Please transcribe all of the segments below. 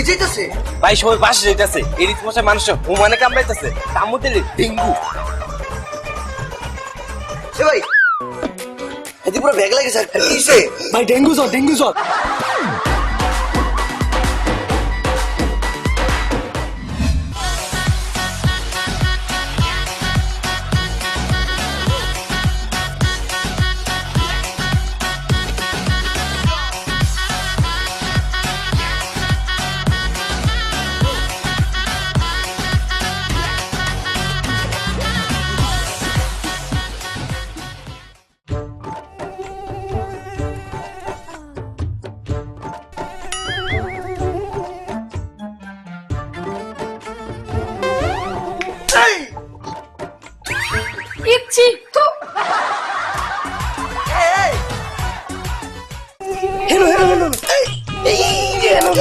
কই যাইতাছে? ভাই সবাই বাসে যাইতেছে, এরিস মশা মানুষ হুমানে কামড়াইতেছে, কামড় দিলে ডেঙ্গু। এ ভাই এদি পুরো ব্যাগ লাগে স্যার, কিসে? ভাই ডেঙ্গু জ্বর, ডেঙ্গু জ্বর। ইচ্ছি তো হেলো হেলো হেলো, এই হেলো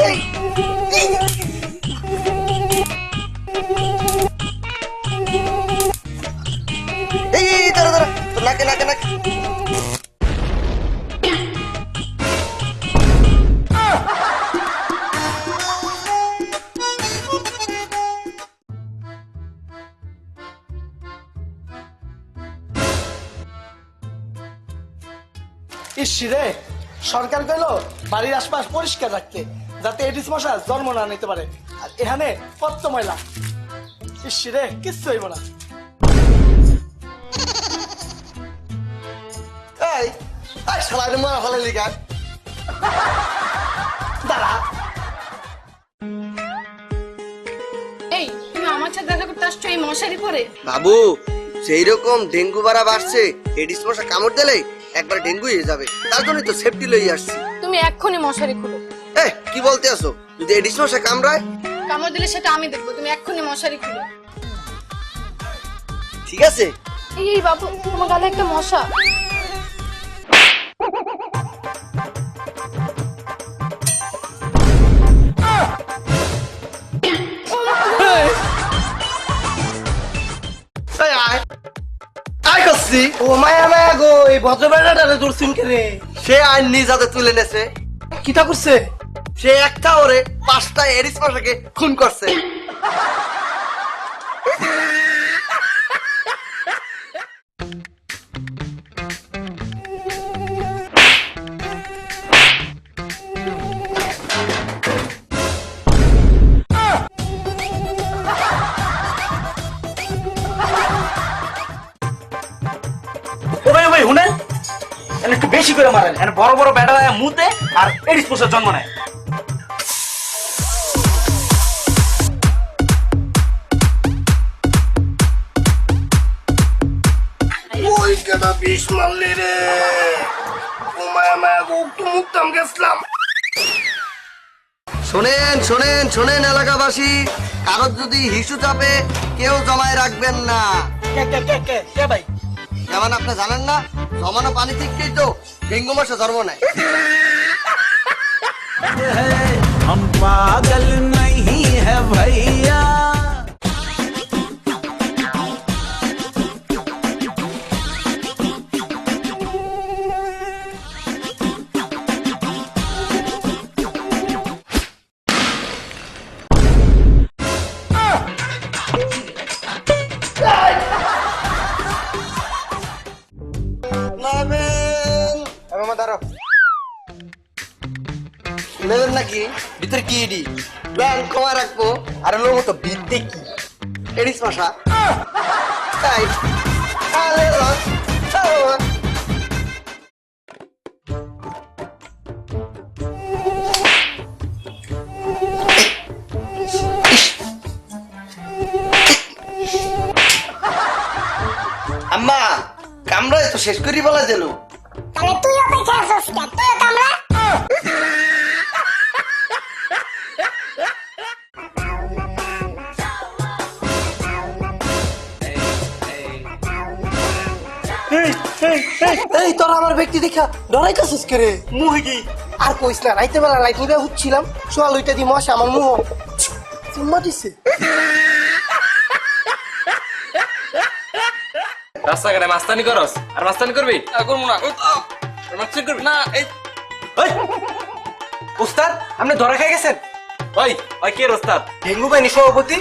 এই দাঁড়া দাঁড়া, তোর নাকে নাকে নাকে। ইস রে, সরকার কইল বাড়ির আশপাশ পরিষ্কার রাখতে, যাতে এডিস মশা জন্ম না নিতে পারে। আর এখানে কত ময়লা। ইস রে, কিচ্ছু হইব না। এই এই শালারে মারা ফেলে লিখা দাঁড়া, এই তুমি আমার সাথে দেখা করতে আসছো এই মশারি পরে? বাবু, সেই রকম ডেঙ্গু বাড়া বাড়ছে, এডিস মশা কামড় দিলে একবার ডেঙ্গু হয়ে যাবে, তার জন্যই তো সেফটি লই আসছি। তুমি এক্ষুনি মশারি খুলো। কি বলতে আসো? যদি এডিস মশা কামড়ায়? কামড় দিলে সেটা আমি দেখবো, তুমি এক্ষুনি মশারি খুলো। ঠিক আছে। এই বাবু, তোমার গালে একটা মশা। আয় করছি। ও মায়া মায়া গো, এই ভদ্র বেড়াটারে ধরছিন কে রে? সে আইন নিজ হাতে তুলে নেছে। কিটা করছে? সে একটা ওরে 5টা এডিস মশাকে খুন করছে। ও ভাই ভাই শুনেন, একটু বেশি করে মারেন, বড় বড় ব্যাটা মুতে আর এডিস মশার জন্ম নেয়। ওই কেনা বিষ মারলি রে, ও মায়া মায়া গো, একটু মুক্তাম গেছিলাম। শোনেন শোনেন শোনেন এলাকাবাসী, কারোর যদি হিসু চাপে কেউ জমায় রাখবেন না। কে কে কে কে কে ভাই? যেমন আপনি জানেন না, জমানো পানি থেকেই তো ডেঙ্গু মশা জন্ম নেয়। हम पागल नहीं है भैया। নেবেন নাকি? ভিতরে কি এডি? ব্যাংক কমা রাখবো আর লোক মতো বিদ্যে কি এডিস মশা। তাই আলে রস আম্মা, কামড়ায় তো শেষ করি বলা গেল। তাহলে তুইও বেঁচে আছিস কে? তুইও কামড়া। এই তোরা আমার ব্যক্তি দেখা ডরাইতেছিস কে রে? মুহি আর কইস না, রাইতে বেলা লাইট নিবে হচ্ছিলাম, সোয়াল ওইটা দি মশা আমার মুহ চুম্মা দিছে। রাস্তাঘাটে মাস্তানি করস আর মাস্তানি করবি? করবো না, মাস্তানি করবি না। এই ওস্তাদ, আপনি ধরা খাই গেছেন? ওই ওই কে ওস্তাদ? ডেঙ্গু বাহিনী সভাপতি।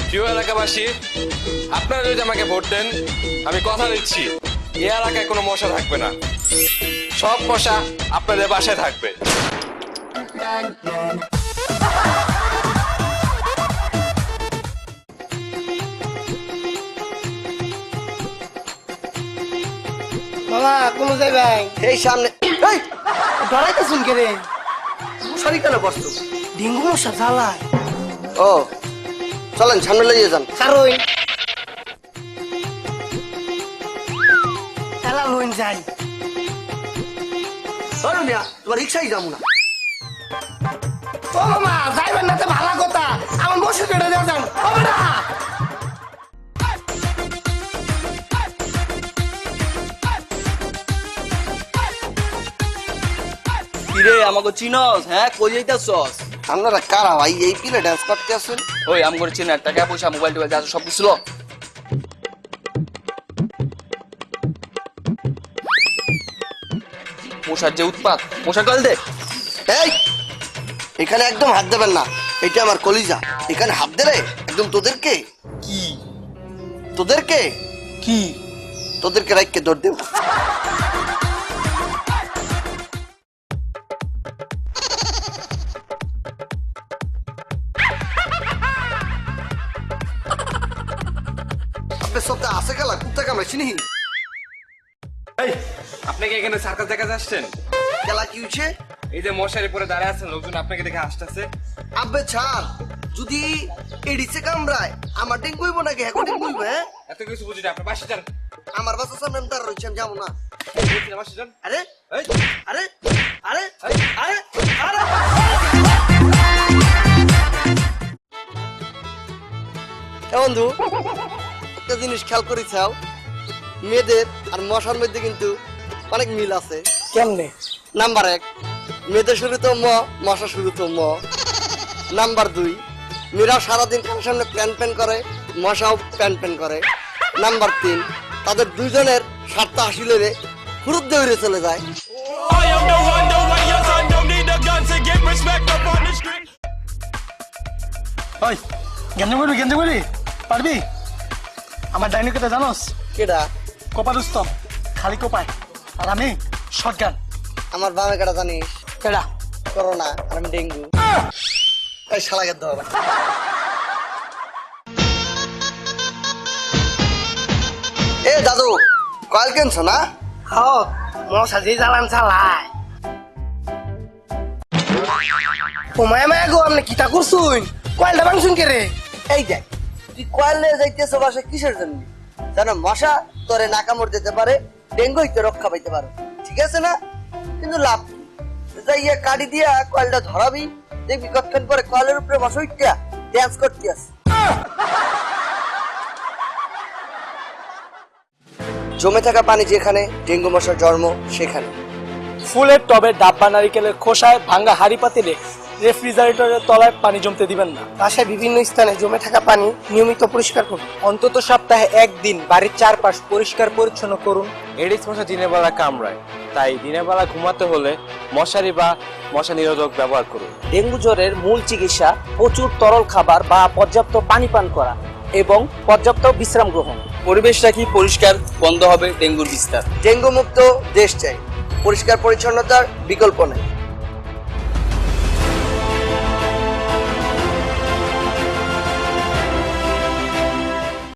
প্রিয় এলাকাবাসী, আপনারা যদি আমাকে ভোট দেন, আমি কথা দিচ্ছি এই এলাকায় কোনো মশা থাকবে না। সব মশা আপনাদের বাসায় থাকবে। মামা কোন যাইবেন? এই সামনে। এই ডরাইতে শুন কে রে? মশারি কেন বসতো? ডেঙ্গু মশা জ্বালায়। ও চলেন সামনে লইয়ে যান। কারণ খেলা লইন যাই। চলো মিয়া, তোমার রিক্সাই যাবো না। ও মামা যাইবেন না তো ভালো কথা, আমার মশা কেটে দেওয়া যান হবে না। কিরে আমাকে চিনস? হ্যাঁ কই যাইতাছস? আপনারা কারা ভাই এই পিলে ড্যান্স করতে আসেন? ওই আমগর চিনা টাকা পয়সা মোবাইল টোবাইল যা আছে সব কিছু লো। মশার যে উৎপাত, মশা কল দে। এই এখানে একদম হাত দেবেন না, এটা আমার কলিজা। এখানে হাত দিলে একদম তোদেরকে কি তোদেরকে কি তোদেরকে রাইখকে দৌড় দেব। আপনার সপ্তাহে আসে গেলা কুত্তা কামড়াইছি নি? এই, আপনি কি এখানে সার্কাস দেখাতে আসছেন? গেলা কি হয়েছে? এই যে মশারি পরে দাঁড়ায় আছেন, লোকজন আপনাকে দেখে আসতেছে। আব্বে ছাড়, যদি এডিসে কামড়ায় আমার ডেঙ্গু হইব নাকি? হ্যাঁ ডেঙ্গু হইব? হ্যাঁ এত কিছু বুঝি না, আপনি বাসে যান। আমার বাসার সামনে আমি তার রয়েছি, আমি যাবো না। বাসে যান। আরে এই, আরে আরে আরে আরে বন্ধু, একটা জিনিস খেয়াল করেছাও, মেয়েদের আর মশার মধ্যে কিন্তু অনেক মিল আছে। কেমনে? নাম্বার 1, মেয়েদের শুরু তো মশা শুরু তো নাম্বার 2, মেয়েরা সারাদিন কারোর সামনে প্যান প্যান করে, মশাও প্যান প্যান করে। নাম্বার 3, তাদের দুইজনের স্বার্থ হাসিলে ফুরুত দৌড়ে চলে যায়। ওই গেন্দে বলি পারবি? আমার ডাইনিকেটা জানোস? কেডা? কোপা রুস্তম, খালি কোপায়, আর আমি শটগান। আমার বামে কেডা জানিস? কেডা? করোনা, আর আমি ডেঙ্গু। এই শালা গেদ্দ হবে। এ দাদু, কয়েল কিনছো না? হ্যাঁ, মশা যে জ্বালান চালায়। ও মায়া মায়া গো, আপনি কিতা করছুন? কয়েলটা ভাঙছুন কে রে? এই দেখ, তুই কয়েল নিয়ে যাইতেছো বাসা কিসের জন্য? জানো মশা তোরে নাকামড় দিতে পারে, ডেঙ্গু হইতে রক্ষা পাইতে পারো, ঠিক আছে না? কিন্তু লাভ কি? যাইয়া কাটি দিয়া কয়েলটা ধরাবি, দেখবি কতক্ষণ পরে কয়েলের উপরে মশা উঠা ড্যান্স করতে আসে। জমে থাকা পানি যেখানে, ডেঙ্গু মশার জন্ম সেখানে। ফুলের টবে ডাব্বা নারিকেলের খোসায় ভাঙ্গা হাড়ি পাতিলে রেফ্রিজারেটরের তলায় পানি জমতে দিবেন না। বাসায় বিভিন্ন স্থানে জমে থাকা পানি নিয়মিত পরিষ্কার করুন। অন্তত সপ্তাহে একদিন বাড়ির চারপাশ পরিষ্কার পরিচ্ছন্ন করুন। এডিস মশা দিনের বেলা কামড়ায়, তাই দিনের বেলা ঘুমাতে হলে মশারি বা মশা নিরোধক ব্যবহার করুন। ডেঙ্গু জ্বরের মূল চিকিৎসা প্রচুর তরল খাবার বা পর্যাপ্ত পানি পান করা এবং পর্যাপ্ত বিশ্রাম গ্রহণ। পরিবেশ রাখি পরিষ্কার, বন্ধ হবে ডেঙ্গুর বিস্তার। ডেঙ্গু মুক্ত দেশ চাই, পরিষ্কার পরিচ্ছন্নতার বিকল্প নেই।